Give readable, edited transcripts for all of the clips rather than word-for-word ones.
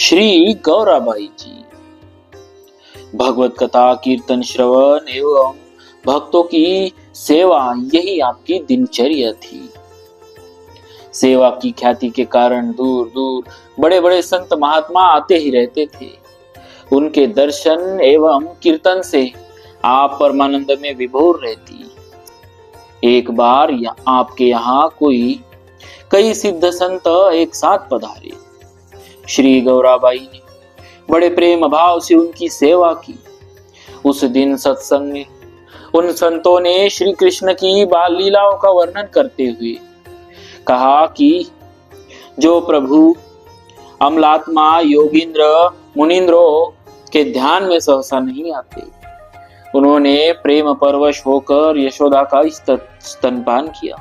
श्री गौराबाई जी। भगवत कथा, कीर्तन श्रवण एवं भक्तों की सेवा, यही आपकी दिनचर्या थी। सेवा की ख्याति के कारण दूर दूर बड़े बड़े संत महात्मा आते ही रहते थे। उनके दर्शन एवं कीर्तन से आप परमानंद में विभोर रहती। एक बार आपके यहाँ कई सिद्ध संत एक साथ पधारे। श्री गौराबाई ने बड़े प्रेम भाव से उनकी सेवा की। उस दिन सत्संग में उन संतों ने श्री कृष्ण की बाल लीलाओं का वर्णन करते हुए कहा कि जो प्रभु अमलात्मा योगींद्र मुनींद्रों के ध्यान में सहसा नहीं आते, उन्होंने प्रेम परवश होकर यशोदा का स्तनपान किया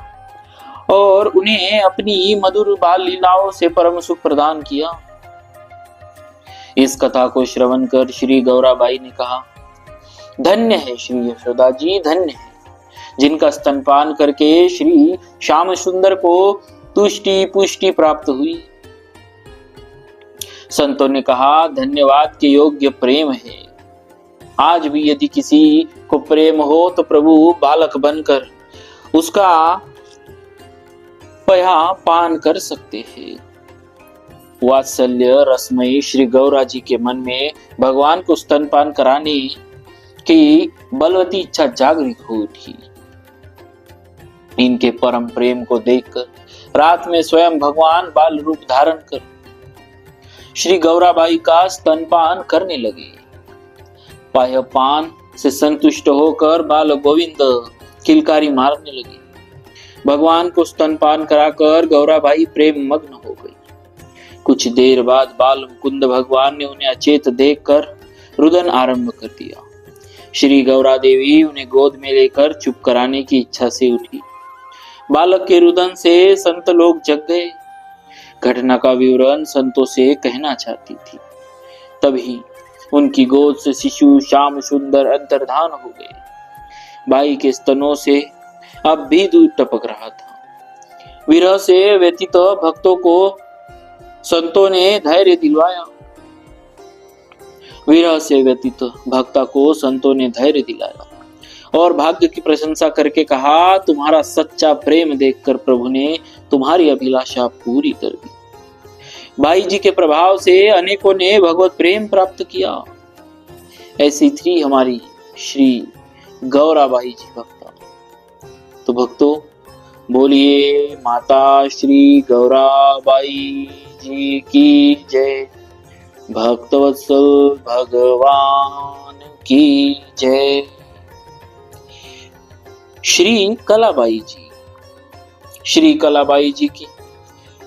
और उन्हें अपनी मधुर बाल लीलाओं से परम सुख प्रदान किया। इस कथा को श्रवण कर श्री गौराबाई ने कहा, धन्य है श्री यशोदा जी, धन्य है जिनका स्तनपान करके श्री श्याम सुंदर को तुष्टि पुष्टि प्राप्त हुई। संतों ने कहा, धन्यवाद के योग्य प्रेम है। आज भी यदि किसी को प्रेम हो तो प्रभु बालक बनकर उसका पया पान कर सकते हैं। वात्सल्य रसमयी श्री गौरा जी के मन में भगवान को स्तनपान कराने की बलवती इच्छा जागृत हो उठी। इनके परम प्रेम को देखकर रात में स्वयं भगवान बाल रूप धारण कर श्री गौराबाई का स्तनपान करने लगे। पान से संतुष्ट होकर बाल गोविंद किलकारी मारने लगे। भगवान को स्तनपान कराकर गौराबाई प्रेम मग्न हो गई। कुछ देर बाद बाल मुकुंद भगवान ने उन्हें अचेत देखकर रुदन आरंभ कर दिया। श्री गौरा देवी उन्हें गोद में लेकर चुप कराने की इच्छा से उठी। बालक के रुदन से संत लोग जग गए। घटना का विवरण संतों से कहना चाहती थी। तभी उनकी गोद से शिशु श्याम सुंदर अंतर्धान हो गए। बाई के स्तनों से अब भी दूध टपक रहा था। विरह से व्यतीत भक्तों को संतों ने धैर्य दिलवाया। विरह से व्यतीत भक्ता को संतों ने धैर्य दिलाया और भाग्य की प्रशंसा करके कहा, तुम्हारा सच्चा प्रेम देखकर प्रभु ने तुम्हारी अभिलाषा पूरी कर दी। बाई जी के प्रभाव से अनेकों ने भगवत प्रेम प्राप्त किया। ऐसी थी हमारी श्री गौराबाई जी भक्ता। तो भक्तों, बोलिए माता श्री गौराबाई जी की जय। भक्तवत्सल भगवान की जय। श्री कलाबाई जी। श्री कलाबाई जी की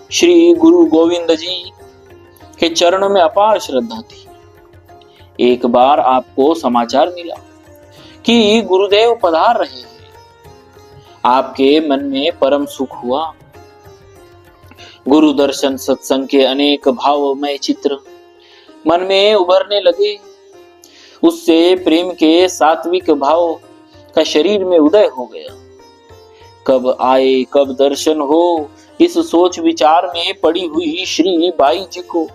श्री गुरु गोविंद जी के चरणों में अपार श्रद्धा थी। एक बार आपको समाचार मिला कि गुरुदेव पधार रहे हैं। आपके मन में परम सुख हुआ। गुरु दर्शन सत्संग के अनेक भावमय चित्र मन में उभरने लगे। उससे प्रेम के सात्विक भाव का शरीर में उदय हो गया। कब आए कब दर्शन हो, इस सोच विचार में पड़ी हुई श्री बाई जी को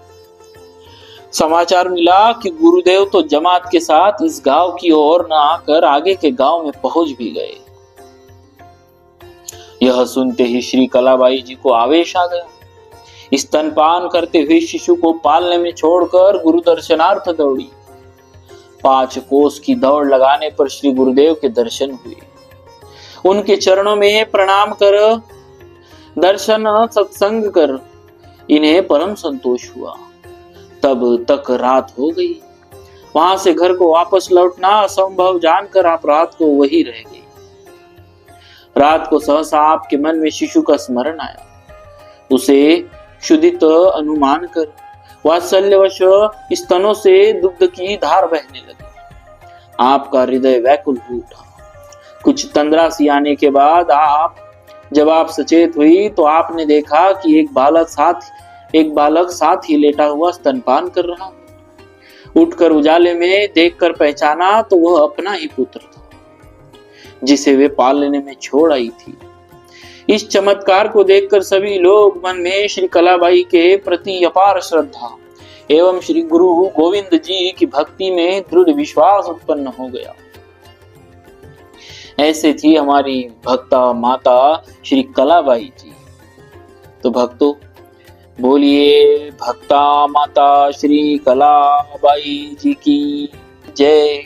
समाचार मिला कि गुरुदेव तो जमात के साथ इस गांव की ओर न आकर आगे के गांव में पहुंच भी गए। यह सुनते ही श्री कलाबाई जी को आवेश आ गया। स्तनपान करते हुए शिशु को पालने में छोड़कर गुरु दर्शनार्थ दौड़ी। 5 कोस की दौड़ लगाने पर श्री गुरुदेव के दर्शन हुए। उनके चरणों में प्रणाम कर दर्शन सत्संग कर इन्हें परम संतोष हुआ। तब तक रात हो गई। वहां से घर को वापस लौटना असंभव जानकर आप रात को वही रह गई। रात को सहसा आपके मन में शिशु का स्मरण आया। उसे शुद्धित अनुमान कर वात्सल्यवश स्तनों से दुग्ध की धार बहने लगी। आपका हृदय व्याकुल हो उठा। कुछ तंद्रा सी आने के बाद जब आप सचेत हुई तो आपने देखा कि एक बालक साथ ही लेटा हुआ स्तनपान कर रहा। उठकर उजाले में देखकर पहचाना तो वह अपना ही पुत्र था जिसे वे पालने में छोड़ आई थी। इस चमत्कार को देखकर सभी लोग मन में श्री कलाबाई के प्रति अपार श्रद्धा एवं श्री गुरु गोविंद जी की भक्ति में दृढ़ विश्वास उत्पन्न हो गया। ऐसे थी हमारी भक्ता माता श्री कलाबाई जी। तो भक्तों, बोलिए भक्ता माता श्री कलाबाई जी की जय।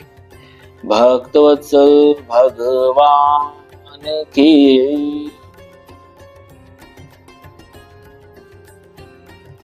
भक्तवत्सल भगवान की